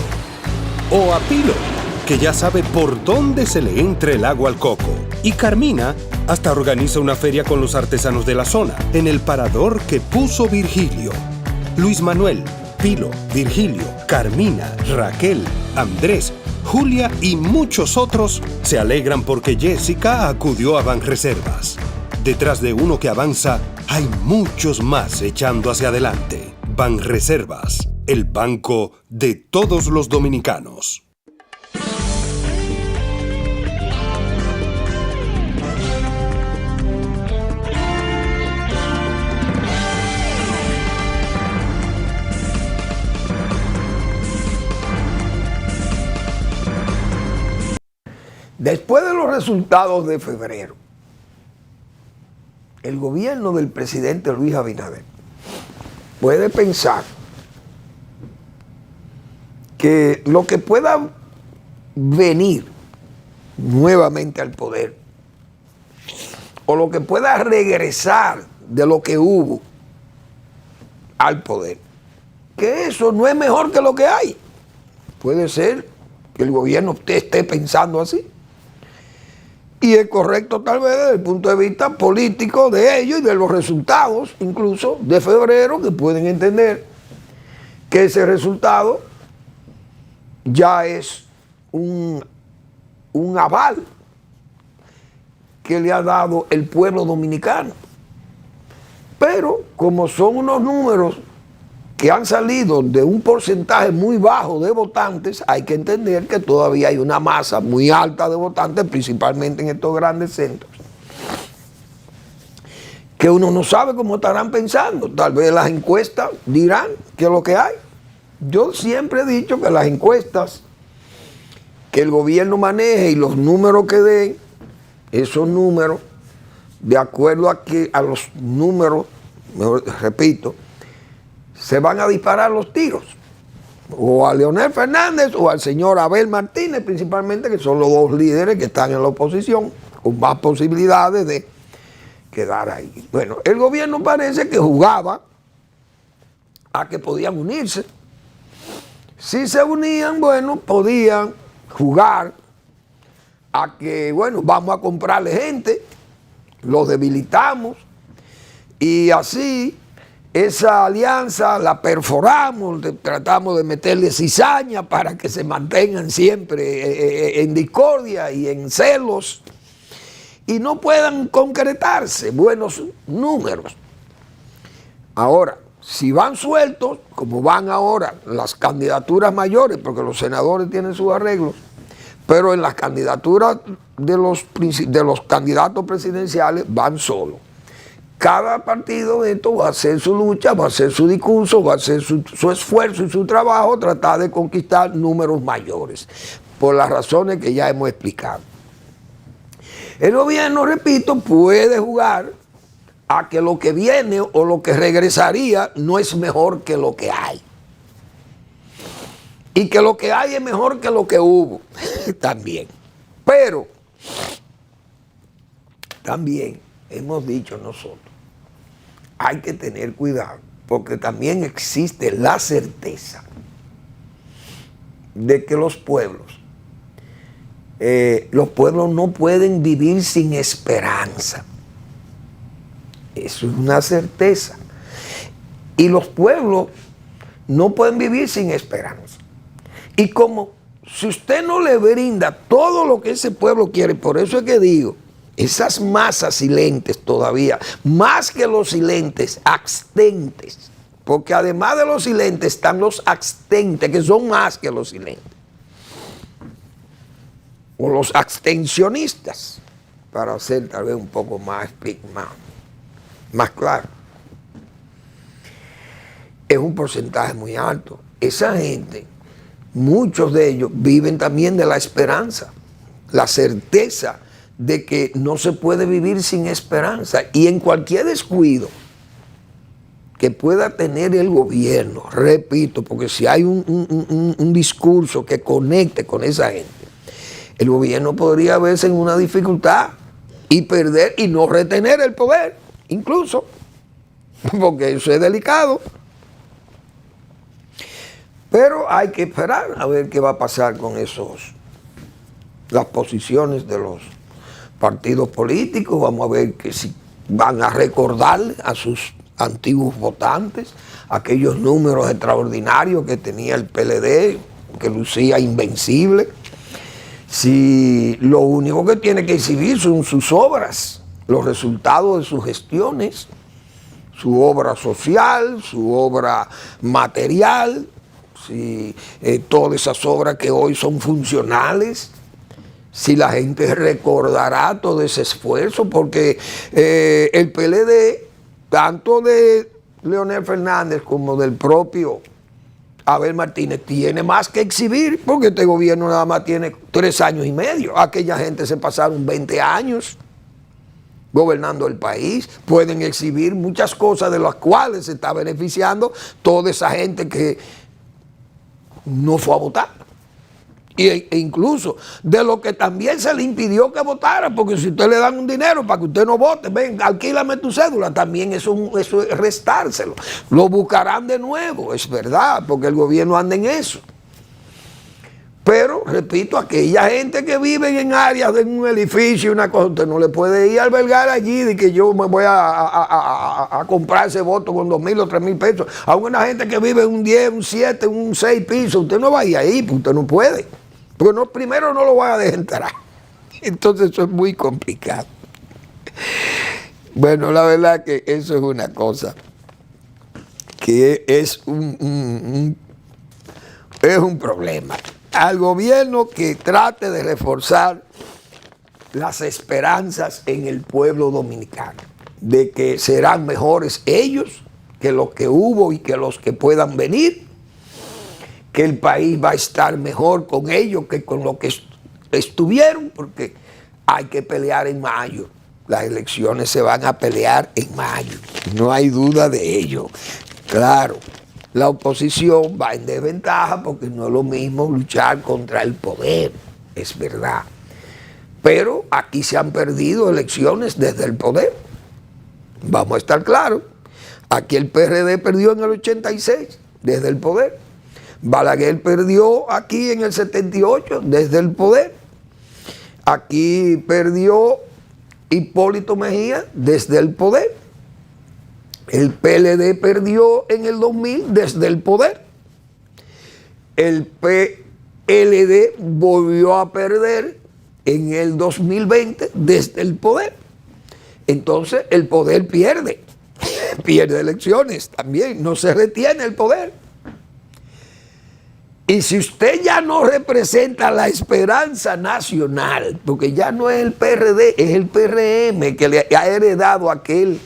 O a Pilo, que ya sabe por dónde se le entra el agua al coco. Y Carmina hasta organiza una feria con los artesanos de la zona, en el parador que puso Virgilio. Luis Manuel, Pilo, Virgilio, Carmina, Raquel, Andrés, Julia y muchos otros se alegran porque Jessica acudió a Banreservas. Detrás de uno que avanza, hay muchos más echando hacia adelante. Banreservas, el banco de todos los dominicanos. Después de los resultados de febrero, el gobierno del presidente Luis Abinader puede pensar que lo que pueda venir nuevamente al poder o lo que pueda regresar de lo que hubo al poder, que eso no es mejor que lo que hay. Puede ser que el gobierno esté pensando así. Y es correcto tal vez desde el punto de vista político de ellos y de los resultados, incluso de febrero, que pueden entender que ese resultado ya es un aval que le ha dado el pueblo dominicano. Pero como son unos números que han salido de un porcentaje muy bajo de votantes, hay que entender que todavía hay una masa muy alta de votantes, principalmente en estos grandes centros, que uno no sabe cómo estarán pensando. Tal vez las encuestas dirán qué es lo que hay. Yo siempre he dicho que las encuestas que el gobierno maneje y los números que den, esos números, de acuerdo a los números, repito, se van a disparar los tiros, o a Leonel Fernández o al señor Abel Martínez principalmente, que son los dos líderes que están en la oposición, con más posibilidades de quedar ahí. Bueno, el gobierno parece que jugaba a que podían unirse. Si se unían, bueno, podían jugar a que, bueno, vamos a comprarle gente, los debilitamos, y así esa alianza la perforamos, tratamos de meterle cizaña para que se mantengan siempre en discordia y en celos y no puedan concretarse buenos números. Ahora, si van sueltos, como van ahora las candidaturas mayores, porque los senadores tienen sus arreglos, pero en las candidaturas de los candidatos presidenciales van solos. Cada partido de esto va a hacer su lucha, va a hacer su discurso, va a hacer su esfuerzo y su trabajo, tratar de conquistar números mayores, por las razones que ya hemos explicado. El gobierno, repito, puede jugar a que lo que viene o lo que regresaría no es mejor que lo que hay. Y que lo que hay es mejor que lo que hubo, también. Pero, también hemos dicho nosotros, hay que tener cuidado, porque también existe la certeza de que los pueblos no pueden vivir sin esperanza. Eso es una certeza. Y los pueblos no pueden vivir sin esperanza. Y como si usted no le brinda todo lo que ese pueblo quiere, por eso es que digo, esas masas silentes todavía, más que los silentes, abstentes, porque además de los silentes están los abstentes, que son más que los silentes, o los abstencionistas, para ser tal vez un poco más claro. Es un porcentaje muy alto. Esa gente, muchos de ellos viven también de la esperanza, la certeza de que no se puede vivir sin esperanza. Y en cualquier descuido que pueda tener el gobierno, repito, porque si hay un discurso que conecte con esa gente, el gobierno podría verse en una dificultad y perder y no retener el poder, incluso, porque eso es delicado. Pero hay que esperar a ver qué va a pasar con las posiciones de los partidos políticos. Vamos a ver que si van a recordarle a sus antiguos votantes aquellos números extraordinarios que tenía el PLD, que lucía invencible. Si lo único que tiene que exhibir son sus obras, los resultados de sus gestiones, su obra social, su obra material, si todas esas obras que hoy son funcionales, si la gente recordará todo ese esfuerzo, porque el PLD, tanto de Leonel Fernández como del propio Abel Martínez, tiene más que exhibir, porque este gobierno nada más tiene 3 años y medio. Aquella gente se pasaron 20 años gobernando el país. Pueden exhibir muchas cosas de las cuales se está beneficiando toda esa gente que no fue a votar. E incluso de lo que también se le impidió que votara, porque si usted le dan un dinero para que usted no vote, ven, alquílame tu cédula, también eso es restárselo. Lo buscarán de nuevo, es verdad, porque el gobierno anda en eso. Pero, repito, aquella gente que vive en áreas de un edificio y una cosa, usted no le puede ir a albergar allí de que yo me voy a comprar ese voto con 2,000 o 3,000 pesos. A una gente que vive en un 10, un 7, un 6 pisos, usted no va a ir ahí, porque usted no puede. Porque primero no lo van a dejar entrar. Entonces eso es muy complicado. Bueno, la verdad que eso es una cosa que es un problema. Al gobierno que trate de reforzar las esperanzas en el pueblo dominicano, de que serán mejores ellos que los que hubo y que los que puedan venir, que el país va a estar mejor con ellos que con lo que estuvieron, porque hay que pelear en mayo. Las elecciones se van a pelear en mayo, no hay duda de ello. Claro, la oposición va en desventaja porque no es lo mismo luchar contra el poder, es verdad. Pero aquí se han perdido elecciones desde el poder. Vamos a estar claros. Aquí el PRD perdió en el 86 desde el poder. Balaguer perdió aquí en el 78 desde el poder. Aquí perdió Hipólito Mejía desde el poder. El PLD perdió en el 2000 desde el poder. El PLD volvió a perder en el 2020 desde el poder. Entonces el poder pierde elecciones también, no se retiene el poder. Y si usted ya no representa la esperanza nacional, porque ya no es el PRD, es el PRM que le ha heredado aquel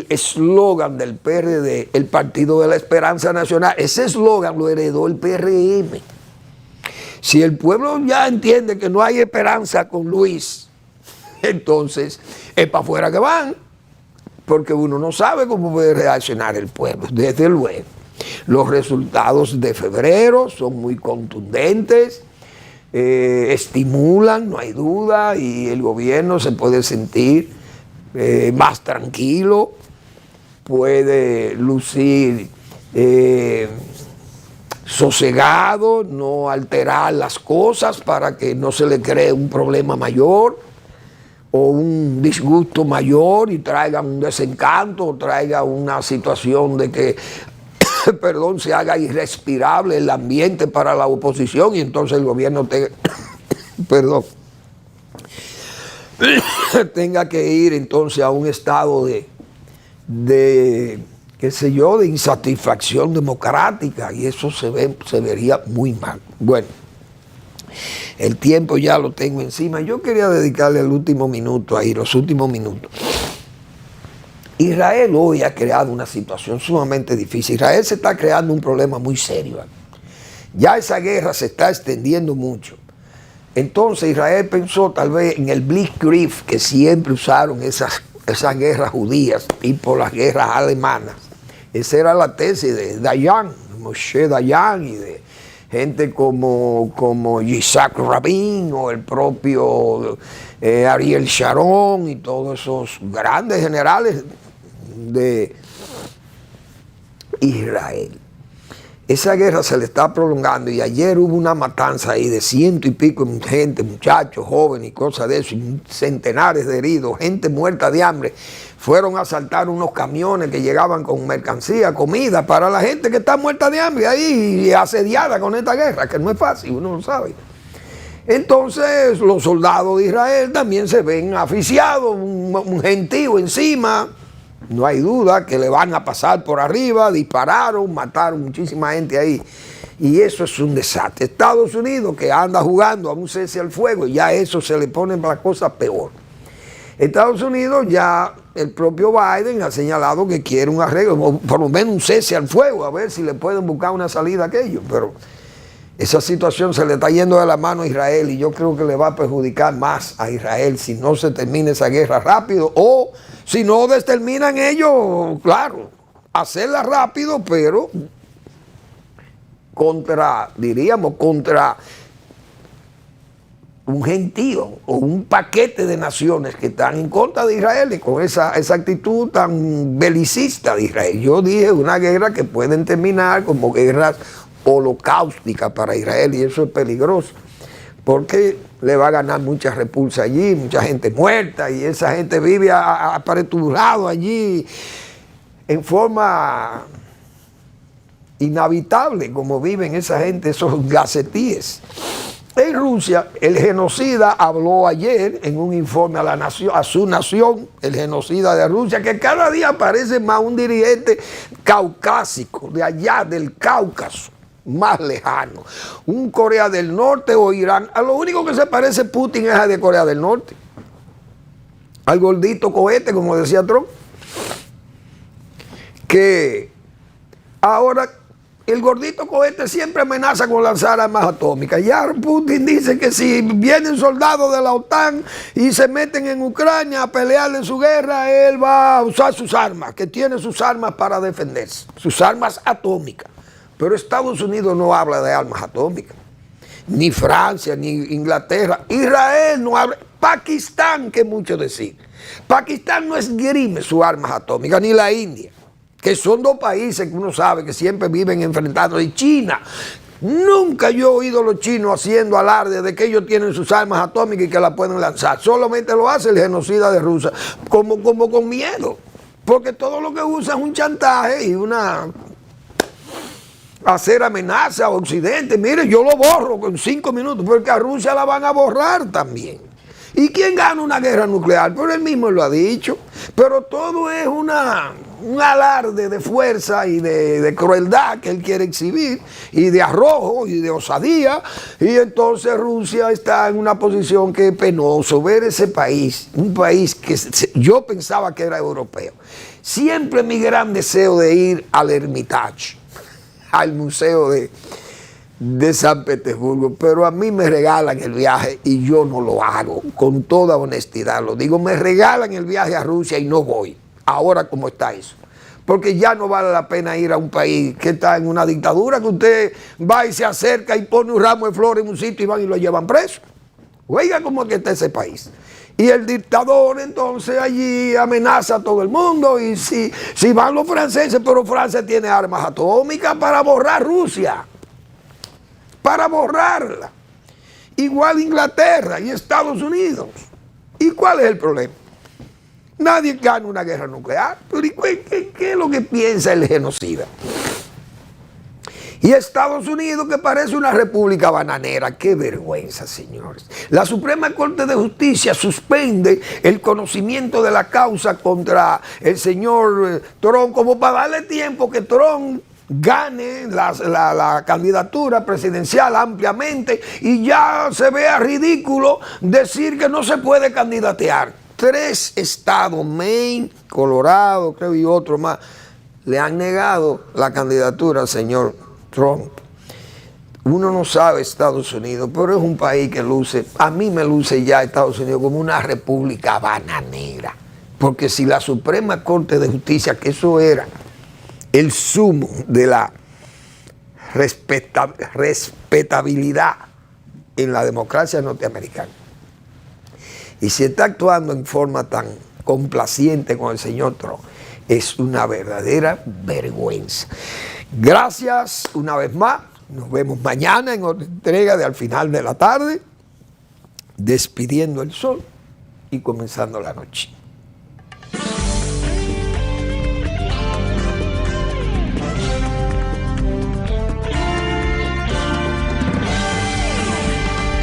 eslogan del PRD, el Partido de la Esperanza Nacional, ese eslogan lo heredó el PRM. Si el pueblo ya entiende que no hay esperanza con Luis, entonces es para afuera que van, porque uno no sabe cómo puede reaccionar el pueblo, desde luego. Los resultados de febrero son muy contundentes, estimulan, no hay duda, y el gobierno se puede sentir más tranquilo, puede lucir sosegado, no alterar las cosas para que no se le cree un problema mayor o un disgusto mayor y traiga un desencanto, o traiga una situación de que, perdón, se haga irrespirable el ambiente para la oposición y entonces el gobierno perdón, tenga que ir entonces a un estado de qué sé yo, de insatisfacción democrática, y eso se vería muy mal. Bueno, el tiempo ya lo tengo encima. Yo quería dedicarle el último minuto ahí, los últimos minutos. Israel hoy ha creado una situación sumamente difícil. Israel se está creando un problema muy serio. Ya esa guerra se está extendiendo mucho. Entonces Israel pensó tal vez en el Blitzkrieg que siempre usaron esas guerras judías, tipo las guerras alemanas. Esa era la tesis de Dayan, Moshe Dayan, y de gente como Yitzhak Rabin o el propio Ariel Sharon y todos esos grandes generales de Israel. Esa guerra se le está prolongando y ayer hubo una matanza ahí de 100 y pico de gente, muchachos, jóvenes y cosas de eso, y centenares de heridos, gente muerta de hambre. Fueron a asaltar unos camiones que llegaban con mercancía, comida para la gente que está muerta de hambre ahí, asediada con esta guerra, que no es fácil, uno lo sabe. Entonces los soldados de Israel también se ven asfixiados, un gentío encima. No hay duda que le van a pasar por arriba, dispararon, mataron muchísima gente ahí. Y eso es un desastre. Estados Unidos, que anda jugando a un cese al fuego, ya eso se le pone la cosa peor. Estados Unidos, ya el propio Biden ha señalado que quiere un arreglo, o por lo menos un cese al fuego, a ver si le pueden buscar una salida a aquello. Pero esa situación se le está yendo de la mano a Israel y yo creo que le va a perjudicar más a Israel si no se termina esa guerra rápido, o si no determinan ellos, claro, hacerla rápido, pero contra un gentío o un paquete de naciones que están en contra de Israel y con esa actitud tan belicista de Israel. Yo dije una guerra que pueden terminar como guerras holocáusticas para Israel, y eso es peligroso porque le va a ganar mucha repulsa allí, mucha gente muerta, y esa gente vive apreturado allí en forma inhabitable, como viven esa gente, esos gacetíes. En Rusia, el genocida habló ayer en un informe a su nación, el genocida de Rusia, que cada día parece más un dirigente caucásico, de allá del Cáucaso, más lejano. Un Corea del Norte o Irán. A lo único que se parece Putin es a de Corea del Norte. Al gordito cohete, como decía Trump. Que ahora el gordito cohete siempre amenaza con lanzar armas atómicas. Ya Putin dice que si vienen soldados de la OTAN y se meten en Ucrania a pelear en su guerra, él va a usar sus armas, que tiene sus armas para defenderse, sus armas atómicas. Pero Estados Unidos no habla de armas atómicas, ni Francia, ni Inglaterra. Israel no habla. Pakistán, que mucho decir. Pakistán no esgrime sus armas atómicas, ni la India, que son dos países que uno sabe que siempre viven enfrentados. Y China, nunca yo he oído a los chinos haciendo alarde de que ellos tienen sus armas atómicas y que las pueden lanzar. Solamente lo hace el genocida de Rusia, como con miedo. Porque todo lo que usa es un chantaje y hacer amenaza a Occidente. Mire, yo lo borro con 5 minutos, porque a Rusia la van a borrar también. ¿Y quién gana una guerra nuclear? Pues él mismo lo ha dicho. Pero todo es un alarde de fuerza y de crueldad que él quiere exhibir, y de arrojo y de osadía. Y entonces Rusia está en una posición que es penoso ver ese país, un país que yo pensaba que era europeo. Siempre mi gran deseo de ir al Hermitage, al Museo de San Petersburgo, pero a mí me regalan el viaje y yo no lo hago, con toda honestidad lo digo. Me regalan el viaje a Rusia y no voy, ahora como está eso, porque ya no vale la pena ir a un país que está en una dictadura, que usted va y se acerca y pone un ramo de flores en un sitio y van y lo llevan preso. Oiga cómo es que está ese país. Y el dictador entonces allí amenaza a todo el mundo, y si van los franceses, pero Francia tiene armas atómicas para borrar Rusia, para borrarla. Igual Inglaterra y Estados Unidos. ¿Y cuál es el problema? Nadie gana una guerra nuclear. Pero ¿qué es lo que piensa el genocida? Y Estados Unidos, que parece una república bananera. ¡Qué vergüenza, señores! La Suprema Corte de Justicia suspende el conocimiento de la causa contra el señor Trump, como para darle tiempo que Trump gane la candidatura presidencial ampliamente y ya se vea ridículo decir que no se puede candidatear. 3 estados, Maine, Colorado, creo, y otro más, le han negado la candidatura al señor Trump. Uno no sabe Estados Unidos, pero es un país que luce, a mí me luce ya Estados Unidos como una república bananera. Porque si la Suprema Corte de Justicia, que eso era el sumo de la respetabilidad en la democracia norteamericana, y si está actuando en forma tan complaciente con el señor Trump, es una verdadera vergüenza. Gracias una vez más. Nos vemos mañana en otra entrega de Al Final de la Tarde, despidiendo el sol y comenzando la noche.